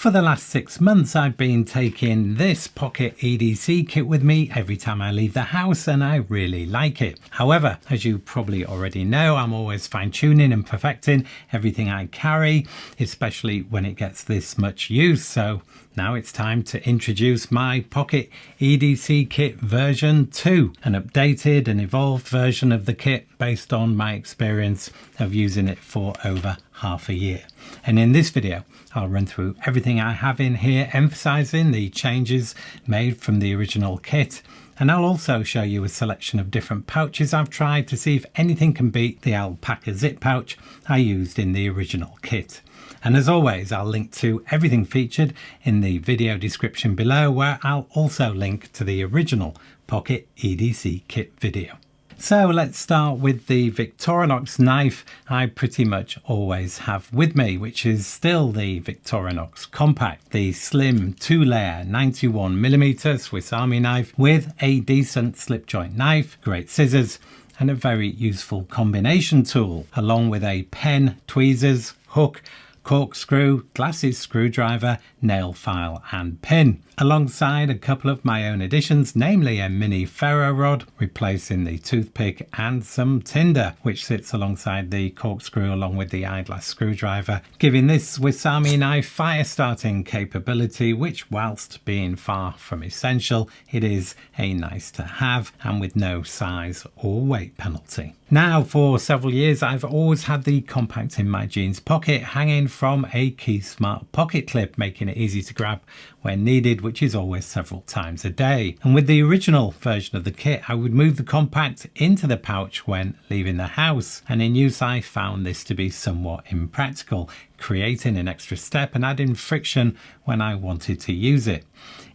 For the last 6 months I've been taking this Pocket EDC kit with me every time I leave the house, and I really like it. However, as you probably already know, I'm always fine-tuning and perfecting everything I carry, especially when it gets this much use. So now it's time to introduce my Pocket EDC Kit version 2, an updated and evolved version of the kit based on my experience of using it for over half a year. And in this video I'll run through everything I have in here, emphasizing the changes made from the original kit, and I'll also show you a selection of different pouches I've tried to see if anything can beat the Alpaka Zip Pouch I used in the original kit. And as always, I'll link to everything featured in the video description below, where I'll also link to the original Pocket EDC kit video. So let's start with the Victorinox knife I pretty much always have with me, which is still the Victorinox Compact, the slim 2-layer 91mm Swiss Army knife with a decent slip joint knife, great scissors, and a very useful combination tool, along with a pen, tweezers, hook, corkscrew, glasses screwdriver, nail file and pin, alongside a couple of my own additions, namely a mini ferro rod replacing the toothpick and some tinder, which sits alongside the corkscrew along with the eyeglass screwdriver, giving this Swiss Army knife fire starting capability, which, whilst being far from essential, it is a nice to have and with no size or weight penalty. Now, for several years I've always had the Compact in my jeans pocket, hanging from a Keysmart pocket clip, making it easy to grab when needed, which is always several times a day. And with the original version of the kit, I would move the Compact into the pouch when leaving the house, and in use I found this to be somewhat impractical, creating an extra step and adding friction when I wanted to use it.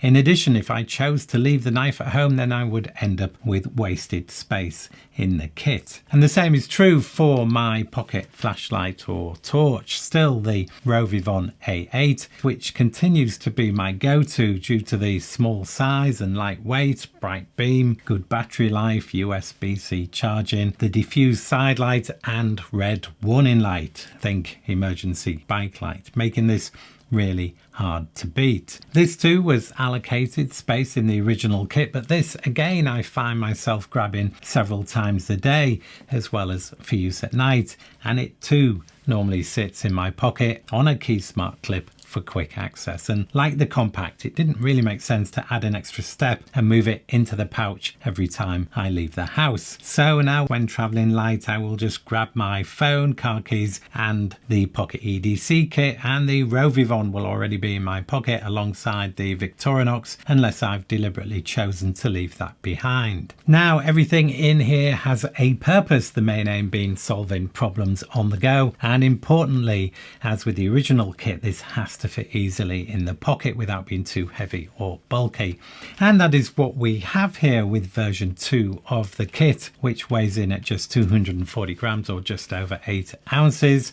In addition, if I chose to leave the knife at home, then I would end up with wasted space in the kit. And the same is true for my pocket flashlight or torch, still the Rovyvon A8, which continues to be my go-to due to the small size and lightweight, bright beam, good battery life, USB-C charging, the diffused side light and red warning light, think emergency bike light, making this really hard to beat. This too was allocated space in the original kit, but this again I find myself grabbing several times a day, as well as for use at night, and it too normally sits in my pocket on a Keysmart clip for quick access. And like the Compact, it didn't really make sense to add an extra step and move it into the pouch every time I leave the house. So now when traveling light, I will just grab my phone, car keys and the Pocket EDC kit, and the Rovyvon will already be in my pocket alongside the Victorinox, unless I've deliberately chosen to leave that behind. Now everything in here has a purpose, the main aim being solving problems on the go, and importantly, as with the original kit, this has to fit easily in the pocket without being too heavy or bulky. And that is what we have here with version 2 of the kit, which weighs in at just 240 grams or just over 8 ounces,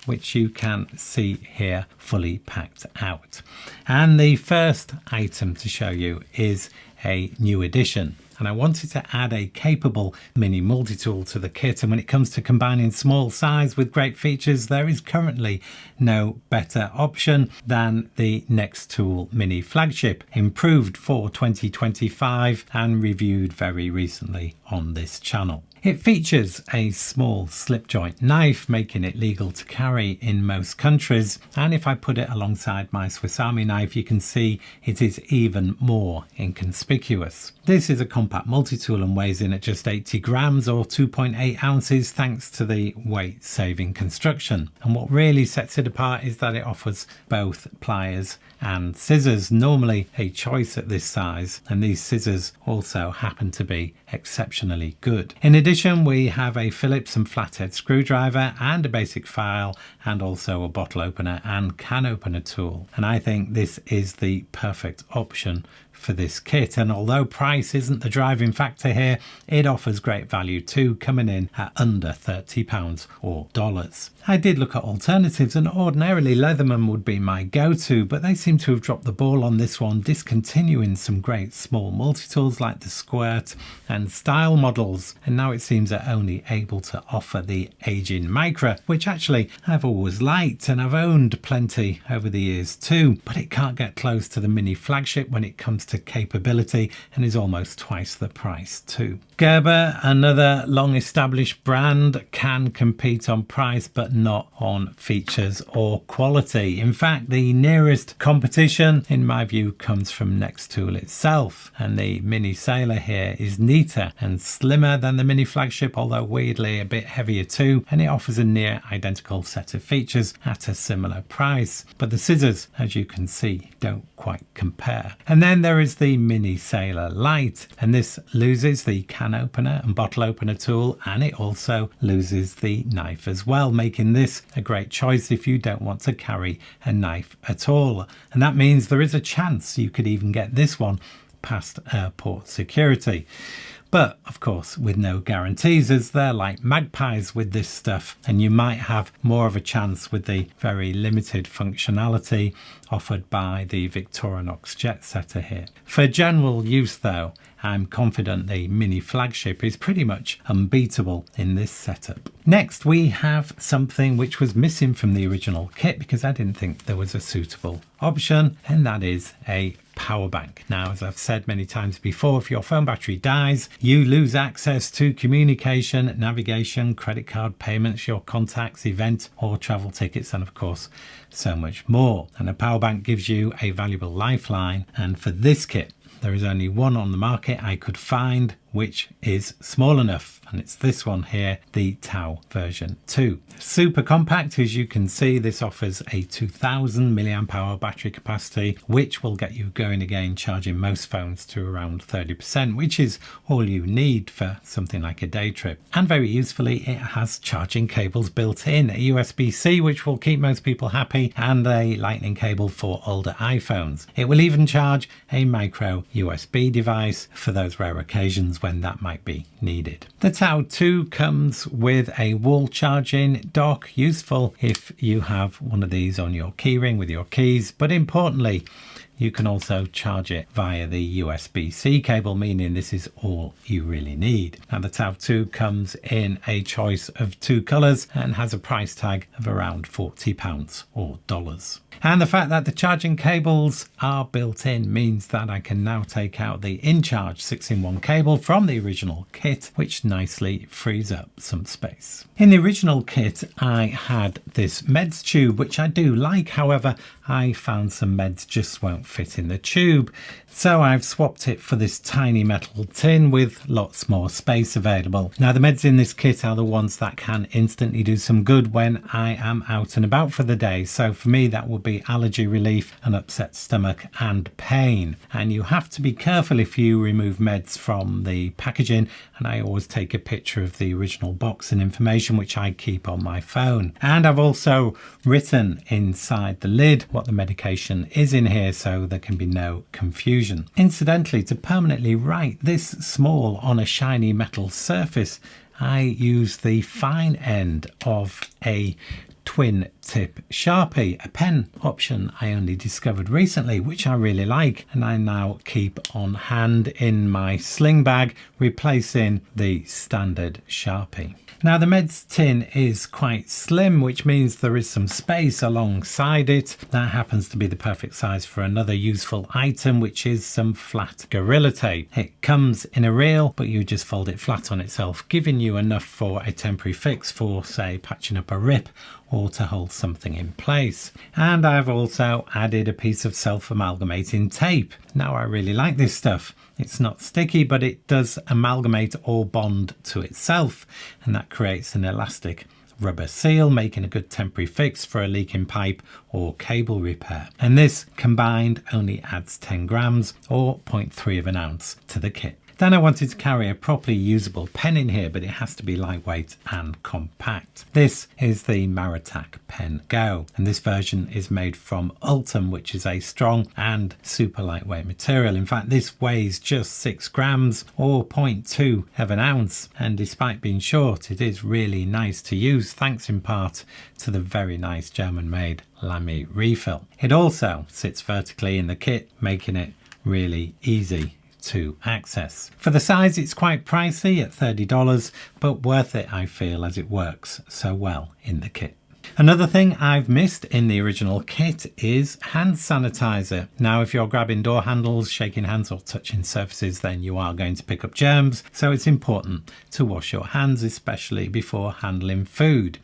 which you can see here fully packed out. And the first item to show you is a new addition. And I wanted to add a capable mini multi-tool to the kit, and when it comes to combining small size with great features, there is currently no better option than the Nextool Mini Flagship, improved for 2025 and reviewed very recently on this channel. It features a small slip joint knife, making it legal to carry in most countries, and if I put it alongside my Swiss Army knife, you can see it is even more inconspicuous. This is a compact multi-tool and weighs in at just 80 grams or 2.8 ounces thanks to the weight saving construction. And what really sets it apart is that it offers both pliers and scissors, normally a choice at this size, and these scissors also happen to be exceptionally good. In addition, we have a Phillips and flathead screwdriver and a basic file, and also a bottle opener and can opener tool. And I think this is the perfect option for this kit, and although price isn't the driving factor here, it offers great value too, coming in at under £30 or dollars. I did look at alternatives, and ordinarily Leatherman would be my go-to, but they seem to have dropped the ball on this one, discontinuing some great small multi-tools like the Squirt and Style models, and now it's it seems are only able to offer the aging Micra, which actually I've always liked and I've owned plenty over the years too, but it can't get close to the mini Flagship when it comes to capability and is almost twice the price too. Gerber, another long established brand, can compete on price but not on features or quality. In fact, the nearest competition in my view comes from Nextool itself, and the mini Sailor here is neater and slimmer than the mini Flagship, although weirdly a bit heavier too, and it offers a near identical set of features at a similar price. But the scissors, as you can see, don't quite compare. And then there is the mini Sailor Lite, and this loses the can opener and bottle opener tool, and it also loses the knife as well, making this a great choice if you don't want to carry a knife at all. And that means there is a chance you could even get this one past airport security. But of course with no guarantees, as they're like magpies with this stuff, and you might have more of a chance with the very limited functionality offered by the Victorinox Jetsetter here. For general use though, I'm confident the mini Flagship is pretty much unbeatable in this setup. Next we have something which was missing from the original kit because I didn't think there was a suitable option, and that is a power bank. Now, as I've said many times before, if your phone battery dies, you lose access to communication, navigation, credit card payments, your contacts, event or travel tickets, and of course so much more. And a power bank gives you a valuable lifeline, and for this kit there is only one on the market I could find which is small enough, and it's this one here, the Tau version 2. Super compact, as you can see. This offers a 2000 milliamp hour battery capacity, which will get you going again, charging most phones to around 30%, which is all you need for something like a day trip. And very usefully, it has charging cables built in, a USB-C, which will keep most people happy, and a lightning cable for older iPhones. It will even charge a micro USB device for those rare occasions when that might be needed. The Tau 2 comes with a wall charging dock, useful if you have one of these on your keyring with your keys, but importantly you can also charge it via the USB-C cable, meaning this is all you really need. Now the Tau 2 comes in a choice of 2 colours and has a price tag of around £40 or dollars. And the fact that the charging cables are built in means that I can now take out the InCharge 6-in-1 cable from the original kit, which nicely frees up some space. In the original kit I had this meds tube, which I do like. However, I found some meds just won't fit in the tube, so I've swapped it for this tiny metal tin with lots more space available. Now the meds in this kit are the ones that can instantly do some good when I am out and about for the day, so for me that would be allergy relief, an upset stomach and pain. And you have to be careful if you remove meds from the packaging, and I always take a picture of the original box and information, which I keep on my phone. And I've also written inside the lid what the medication is in here, so there can be no confusion. Incidentally, to permanently write this small on a shiny metal surface, I use the fine end of a twin tip Sharpie, a pen option I only discovered recently, which I really like, and I now keep on hand in my sling bag, replacing the standard Sharpie. Now the meds tin is quite slim, which means there is some space alongside it. That happens to be the perfect size for another useful item, which is some flat Gorilla Tape. It comes in a reel, but you just fold it flat on itself, giving you enough for a temporary fix for, say, patching up a rip or to hold something in place. And I've also added a piece of self-amalgamating tape. Now I really like this stuff. It's not sticky, but it does amalgamate or bond to itself, and that creates an elastic rubber seal, making a good temporary fix for a leaking pipe or cable repair. And this combined only adds 10 grams or 0.3 of an ounce to the kit. Then I wanted to carry a properly usable pen in here, but it has to be lightweight and compact. This is the Maratac Pen Go, and this version is made from Ultem, which is a strong and super lightweight material. In fact, this weighs just 6 grams or 0.2 of an ounce, and despite being short, it is really nice to use, thanks in part to the very nice German-made Lamy refill. It also sits vertically in the kit, making it really easy to access. For the size, it's quite pricey at $30, but worth it I feel, as it works so well in the kit. Another thing I've missed in the original kit is hand sanitizer. Now, if you're grabbing door handles, shaking hands or touching surfaces, then you are going to pick up germs. So it's important to wash your hands, especially before handling food.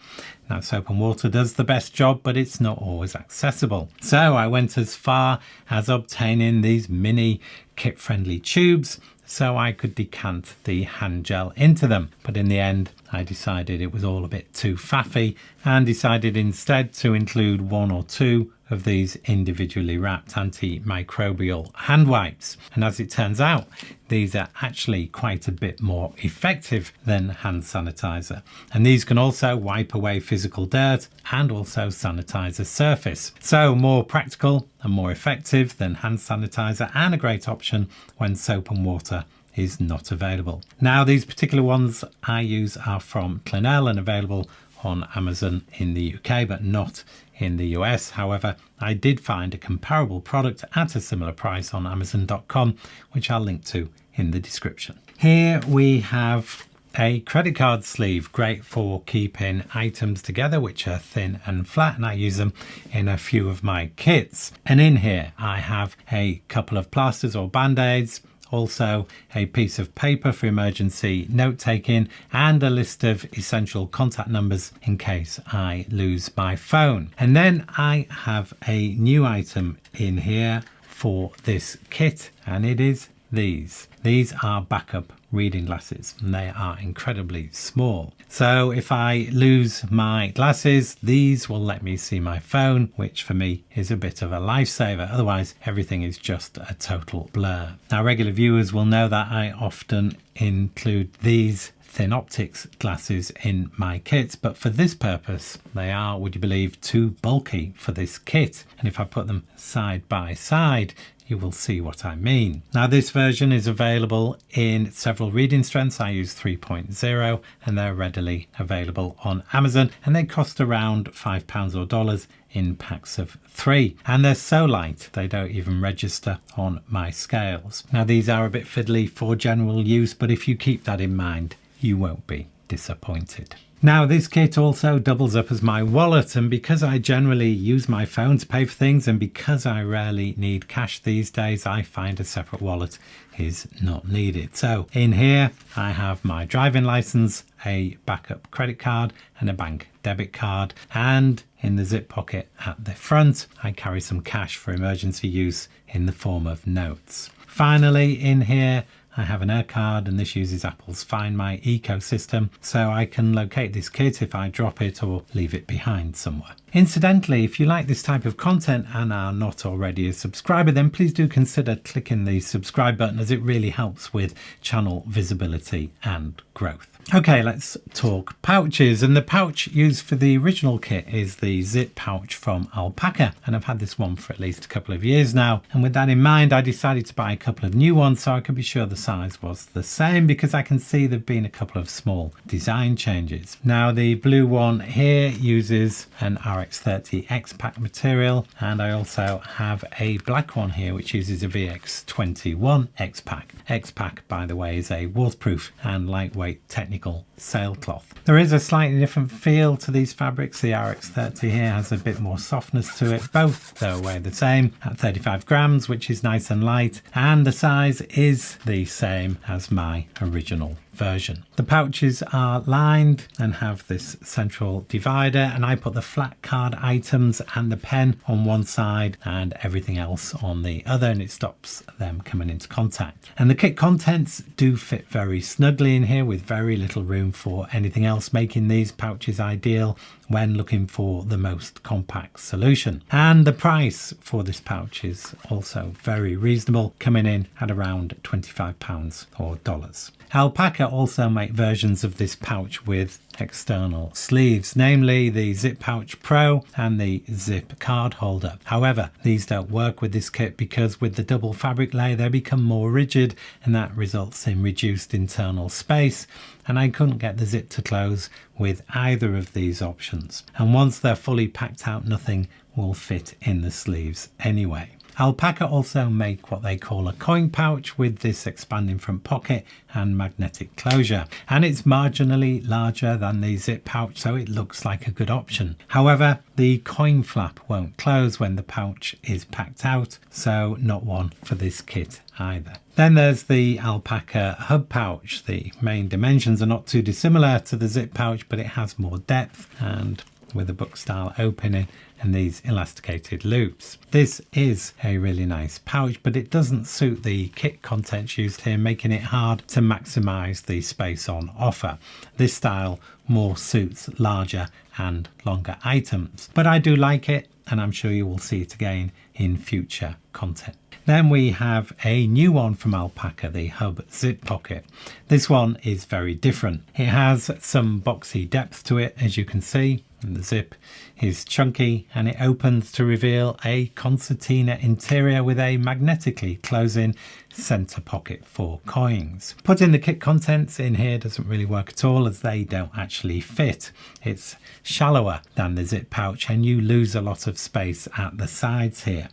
Now, soap and water does the best job, but it's not always accessible. So I went as far as obtaining these mini kit-friendly tubes so I could decant the hand gel into them. But in the end, I decided it was all a bit too faffy and decided instead to include 1 or 2 of these individually wrapped antimicrobial hand wipes. And as it turns out, these are actually quite a bit more effective than hand sanitizer. And these can also wipe away physical dirt and also sanitize a surface. So more practical and more effective than hand sanitizer, and a great option when soap and water is not available. Now, these particular ones I use are from Clinell and available on Amazon in the UK, but not in the US. However, I did find a comparable product at a similar price on Amazon.com, which I'll link to in the description. Here we have a credit card sleeve, great for keeping items together which are thin and flat, and I use them in a few of my kits. And in here I have a couple of plasters or band-aids, also a piece of paper for emergency note taking, and a list of essential contact numbers in case I lose my phone. And then I have a new item in here for this kit, and it is these. These are backup reading glasses, and they are incredibly small. So if I lose my glasses, these will let me see my phone, which for me is a bit of a lifesaver. Otherwise, everything is just a total blur. Now, regular viewers will know that I often include these thin optics glasses in my kits, but for this purpose they are, would you believe, too bulky for this kit. And if I put them side by side, you will see what I mean. Now, this version is available in several reading strengths. I use 3.0 and they're readily available on Amazon, and they cost around £5 or dollars in packs of 3, and they're so light they don't even register on my scales. Now, these are a bit fiddly for general use, but if you keep that in mind, you won't be disappointed. Now, this kit also doubles up as my wallet, and because I generally use my phone to pay for things, and because I rarely need cash these days, I find a separate wallet is not needed. So in here I have my driving license, a backup credit card and a bank debit card, and in the zip pocket at the front I carry some cash for emergency use in the form of notes. Finally, in here I have an air card, and this uses Apple's Find My ecosystem, so I can locate this kit if I drop it or leave it behind somewhere. Incidentally, if you like this type of content and are not already a subscriber, then please do consider clicking the subscribe button, as it really helps with channel visibility and growth. Okay, let's talk pouches, and the pouch used for the original kit is the zip pouch from Alpaka, and I've had this one for at least a couple of years now, and with that in mind I decided to buy a couple of new ones so I could be sure the size was the same, because I can see there've been a couple of small design changes. Now, the blue one here uses an RX30 X-Pack material, and I also have a black one here which uses a VX21 X-Pack. X-Pack, by the way, is a waterproof and lightweight technical sailcloth. There is a slightly different feel to these fabrics. The RX30 here has a bit more softness to it. Both, though, weigh the same at 35 grams, which is nice and light, and the size is the same as my original version. The pouches are lined and have this central divider, and I put the flat card items and the pen on one side and everything else on the other, and it stops them coming into contact. And the kit contents do fit very snugly in here, with very little room for anything else, making these pouches ideal when looking for the most compact solution. And the price for this pouch is also very reasonable, coming in at around £25 or dollars. Alpaka also make versions of this pouch with external sleeves, namely the Zip Pouch Pro and the Zip Card Holder. However, these don't work with this kit because with the double fabric layer they become more rigid, and that results in reduced internal space, and I couldn't get the zip to close with either of these options. And once they're fully packed out, nothing will fit in the sleeves anyway. Alpaka also make what they call a coin pouch with this expanding front pocket and magnetic closure, and it's marginally larger than the zip pouch, so it looks like a good option. However, the coin flap won't close when the pouch is packed out, so not one for this kit either. Then there's the Alpaka Hub Pouch. The main dimensions are not too dissimilar to the zip pouch, but it has more depth and with a book style opening and these elasticated loops. This is a really nice pouch, but it doesn't suit the kit contents used here, making it hard to maximize the space on offer. This style more suits larger and longer items, but I do like it, and I'm sure you will see it again in future content. Then we have a new one from Alpaka, the Hub Zip Pocket. This one is very different. It has some boxy depth to it, as you can see, and the zip is chunky, and it opens to reveal a concertina interior with a magnetically closing center pocket for coins. Putting the kit contents in here doesn't really work at all, as they don't actually fit. It's shallower than the zip pouch and you lose a lot of space at the sides here.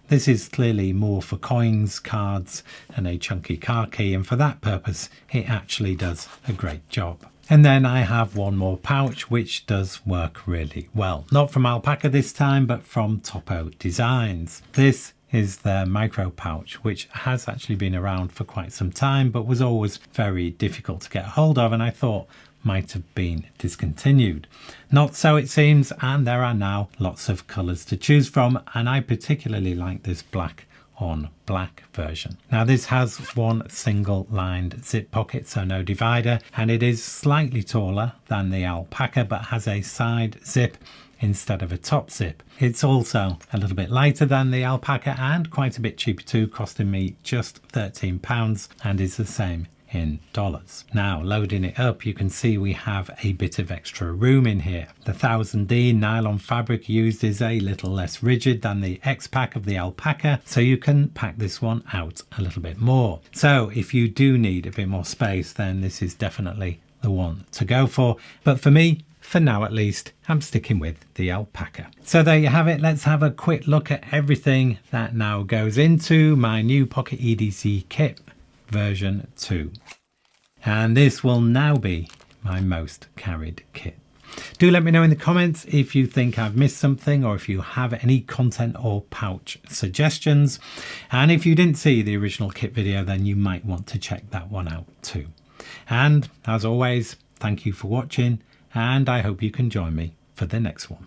This is clearly more for coins, cards and a chunky car key, and for that purpose it actually does a great job. And then I have one more pouch which does work really well. Not from Alpaka this time, but from Topo Designs. This is their micro pouch, which has actually been around for quite some time, but was always very difficult to get hold of, and I thought might have been discontinued. Not so it seems, and there are now lots of colours to choose from, and I particularly like this black on black version. Now this has one single lined zip pocket, so no divider, and it is slightly taller than the Alpaka but has a side zip instead of a top zip. It's also a little bit lighter than the Alpaka and quite a bit cheaper too, costing me just £13, and is the same in dollars. Now loading it up, you can see we have a bit of extra room in here. The 1000D nylon fabric used is a little less rigid than the X pack of the Alpaka, so you can pack this one out a little bit more. So if you do need a bit more space, then this is definitely the one to go for. But for me, for now at least, I'm sticking with the Alpaka. So there you have it. Let's have a quick look at everything that now goes into my new Pocket EDC Kit version 2. And this will now be my most carried kit. Do let me know in the comments if you think I've missed something, or if you have any content or pouch suggestions. And if you didn't see the original kit video, then you might want to check that one out too. And as always, thank you for watching, and I hope you can join me for the next one.